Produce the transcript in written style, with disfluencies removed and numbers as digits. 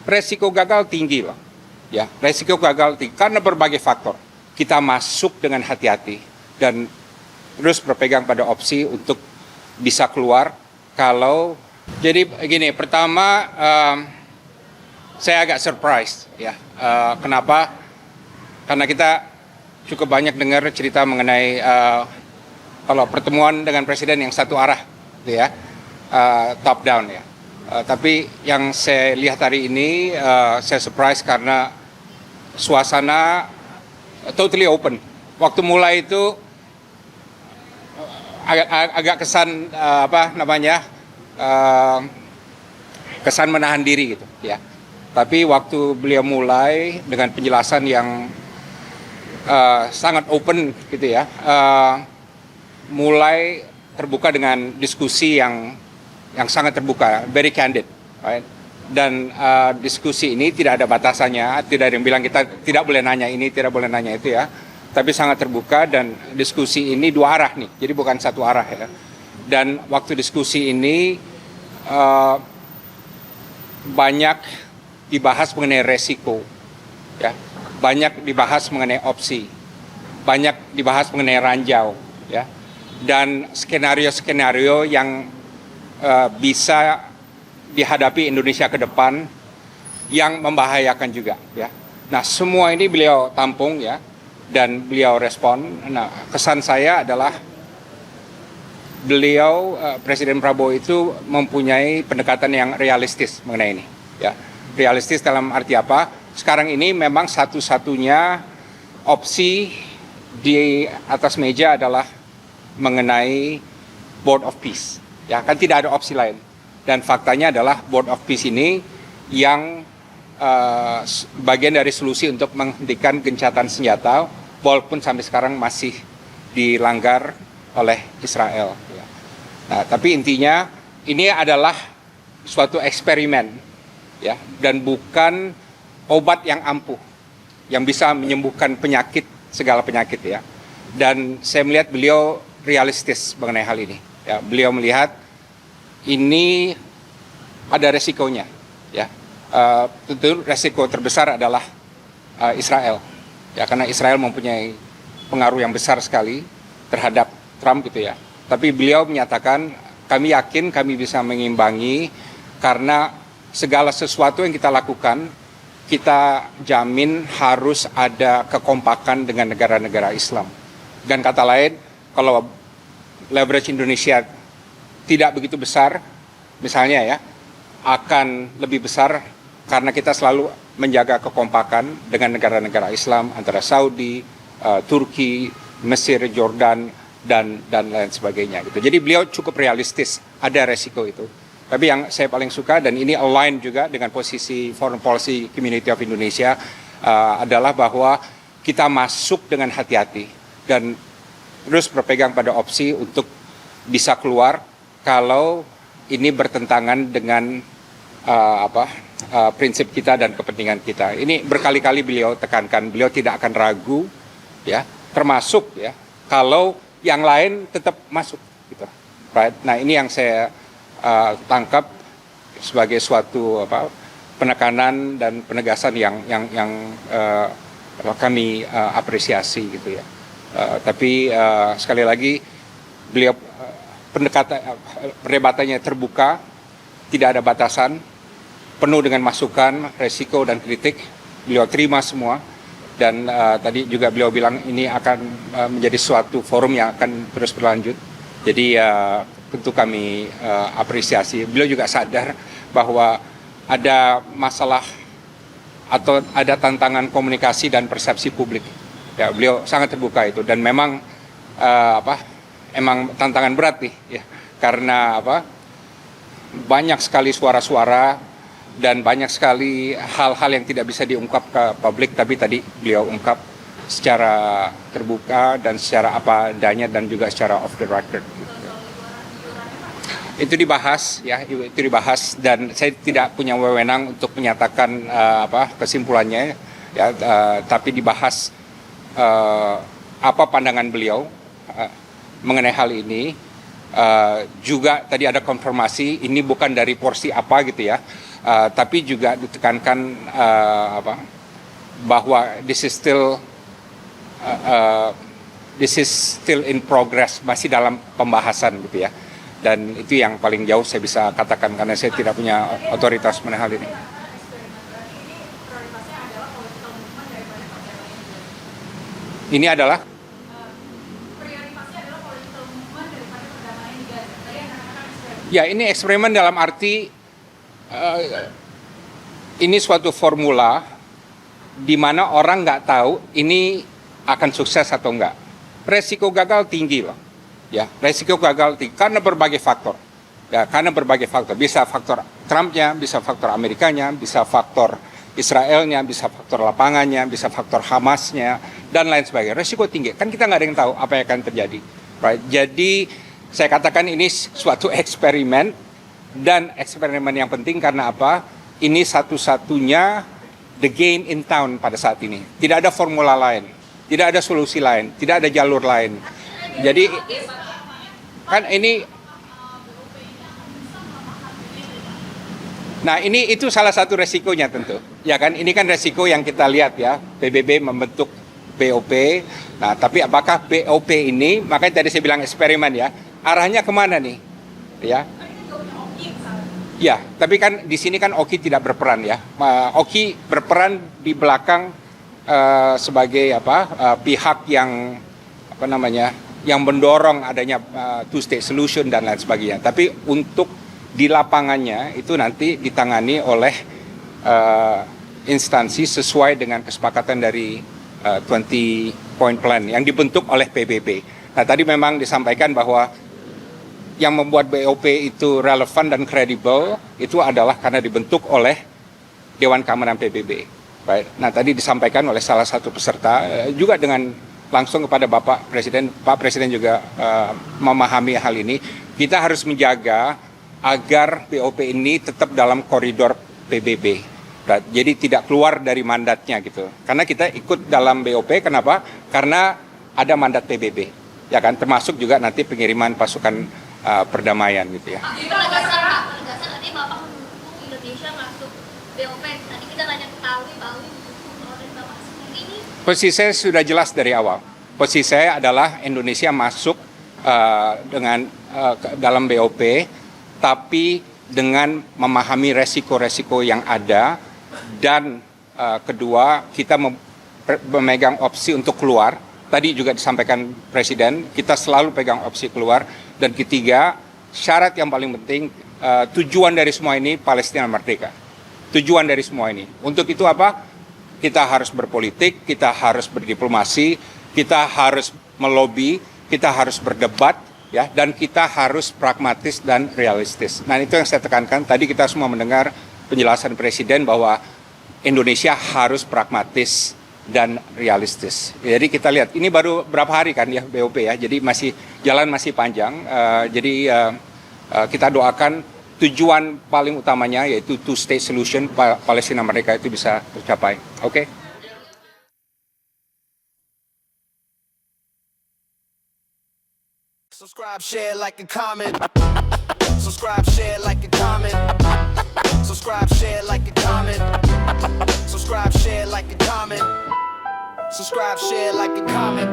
resiko gagal tinggi loh. Ya, resiko gagal tinggi karena berbagai faktor. Kita masuk dengan hati-hati dan terus berpegang pada opsi untuk bisa keluar kalau jadi gini. Pertama, saya agak surprise ya. Kenapa? Karena kita cukup banyak dengar cerita mengenai kalau pertemuan dengan presiden yang satu arah, gitu ya, top down ya. Tapi yang saya lihat hari ini, saya surprise karena suasana totally open. Waktu mulai itu agak kesan kesan menahan diri gitu ya. Tapi waktu beliau mulai dengan penjelasan yang sangat open gitu ya, mulai terbuka dengan diskusi yang sangat terbuka, very candid, right? Dan diskusi ini tidak ada batasannya, tidak ada yang bilang kita tidak boleh nanya ini, tidak boleh nanya itu ya. Tapi sangat terbuka dan diskusi ini dua arah nih, jadi bukan satu arah ya. Dan waktu diskusi ini banyak dibahas mengenai resiko, ya, banyak dibahas mengenai opsi, banyak dibahas mengenai ranjau, ya, dan skenario-skenario yang bisa dihadapi Indonesia ke depan yang membahayakan juga, ya. Nah, semua ini beliau tampung ya. Dan beliau respon. Nah, kesan saya adalah beliau, Presiden Prabowo itu mempunyai pendekatan yang realistis mengenai ini. Ya, realistis dalam arti apa? Sekarang ini memang satu-satunya opsi di atas meja adalah mengenai Board of Peace. Ya, kan tidak ada opsi lain. Dan faktanya adalah Board of Peace ini yang bagian dari solusi untuk menghentikan gencatan senjata, walaupun sampai sekarang masih dilanggar oleh Israel. Nah, tapi intinya ini adalah suatu eksperimen, ya, dan bukan obat yang ampuh yang bisa menyembuhkan penyakit, segala penyakit ya. Dan saya melihat beliau realistis mengenai hal ini. Ya, beliau melihat ini ada resikonya, ya. Tentu resiko terbesar adalah Israel. Ya, karena Israel mempunyai pengaruh yang besar sekali terhadap Trump gitu ya. Tapi beliau menyatakan kami yakin kami bisa mengimbangi karena segala sesuatu yang kita lakukan kita jamin harus ada kekompakan dengan negara-negara Islam. Dan kata lain, kalau leverage Indonesia tidak begitu besar, misalnya ya, akan lebih besar karena kita selalu menjaga kekompakan dengan negara-negara Islam antara Saudi, Turki, Mesir, Jordan dan lain sebagainya gitu. Jadi beliau cukup realistis, ada resiko itu. Tapi yang saya paling suka dan ini align juga dengan posisi Foreign Policy Community of Indonesia adalah bahwa kita masuk dengan hati-hati dan terus berpegang pada opsi untuk bisa keluar kalau ini bertentangan dengan prinsip kita dan kepentingan kita. Ini berkali-kali beliau tekankan, beliau tidak akan ragu, ya, termasuk ya kalau yang lain tetap masuk, gitu, right? Nah, ini yang saya tangkap sebagai suatu penekanan dan penegasan yang kami apresiasi, gitu ya. Tapi sekali lagi beliau perdebatannya terbuka, tidak ada batasan, penuh dengan masukan, resiko dan kritik, beliau terima semua. Dan tadi juga beliau bilang ini akan menjadi suatu forum yang akan terus berlanjut. Jadi tentu kami apresiasi. Beliau juga sadar bahwa ada masalah atau ada tantangan komunikasi dan persepsi publik. Ya, beliau sangat terbuka itu dan memang emang tantangan berat nih, ya, karena banyak sekali suara-suara dan banyak sekali hal-hal yang tidak bisa diungkap ke publik, tapi tadi beliau ungkap secara terbuka dan secara apa adanya dan juga secara off the record. Itu dibahas, ya, itu dibahas dan saya tidak punya wewenang untuk menyatakan kesimpulannya, ya, tapi dibahas apa pandangan beliau mengenai hal ini. Juga tadi ada konfirmasi ini bukan dari porsi apa gitu ya. Tapi juga ditekankan bahwa this is still in progress, masih dalam pembahasan gitu ya. Dan itu yang paling jauh saya bisa katakan karena saya tidak punya otoritas mengenai hal ini. Ini adalah ya, ini eksperimen dalam arti ini suatu formula di mana orang nggak tahu ini akan sukses atau enggak. Resiko gagal tinggi loh. Ya, resiko gagal tinggi karena berbagai faktor. Ya, karena berbagai faktor. Bisa faktor Trumpnya, bisa faktor Amerikanya, bisa faktor Israelnya, bisa faktor lapangannya, bisa faktor Hamasnya, dan lain sebagainya. Resiko tinggi. Kan kita nggak ada yang tahu apa yang akan terjadi. Right? Jadi saya katakan ini suatu eksperimen, dan eksperimen yang penting karena apa? Ini satu-satunya the game in town pada saat ini. Tidak ada formula lain, tidak ada solusi lain, tidak ada jalur lain. Jadi kan ini, nah ini itu salah satu resikonya tentu. Ya kan, ini kan resiko yang kita lihat ya, PBB membentuk BOP. Nah, tapi apakah BOP ini, makanya tadi saya bilang eksperimen ya, arahnya kemana nih? Ya. Ya, tapi kan di sini kan Oki tidak berperan ya. Oki berperan di belakang sebagai pihak yang yang mendorong adanya two-state solution dan lain sebagainya. Tapi untuk di lapangannya itu nanti ditangani oleh instansi sesuai dengan kesepakatan dari 20 point plan yang dibentuk oleh PBB. Nah, tadi memang disampaikan bahwa yang membuat BOP itu relevan dan kredibel itu adalah karena dibentuk oleh Dewan Keamanan PBB. Right. Nah, tadi disampaikan oleh salah satu peserta juga dengan langsung kepada Bapak Presiden. Pak Presiden juga memahami hal ini. Kita harus menjaga agar BOP ini tetap dalam koridor PBB. Right. Jadi tidak keluar dari mandatnya gitu. Karena kita ikut dalam BOP, kenapa? Karena ada mandat PBB. Ya kan, termasuk juga nanti pengiriman pasukan perdamaian gitu ya. Penegasan tadi Bapak mendukung Indonesia masuk BOP. Tadi kita banyak ketahui bahwa kalau dari Bapak sendiri ini. Posisi saya sudah jelas dari awal. Posisi saya adalah Indonesia masuk dalam BOP, tapi dengan memahami resiko-resiko yang ada, dan kedua kita memegang opsi untuk keluar. Tadi juga disampaikan Presiden, kita selalu pegang opsi keluar. Dan ketiga, syarat yang paling penting, tujuan dari semua ini Palestina merdeka. Tujuan dari semua ini. Untuk itu apa? Kita harus berpolitik, kita harus berdiplomasi, kita harus melobi, kita harus berdebat, ya, dan kita harus pragmatis dan realistis. Nah, itu yang saya tekankan. Tadi kita semua mendengar penjelasan Presiden bahwa Indonesia harus pragmatis dan realistis. Jadi kita lihat, ini baru berapa hari kan ya BOP ya, jadi jalan masih panjang. Jadi kita doakan tujuan paling utamanya yaitu two-state solution Palestina mereka itu bisa tercapai. Oke? Subscribe, share, like, and comment. Subscribe, share, like, and comment. Subscribe, share, like, and comment. Subscribe, share, like, and comment. Subscribe, share, like, and comment.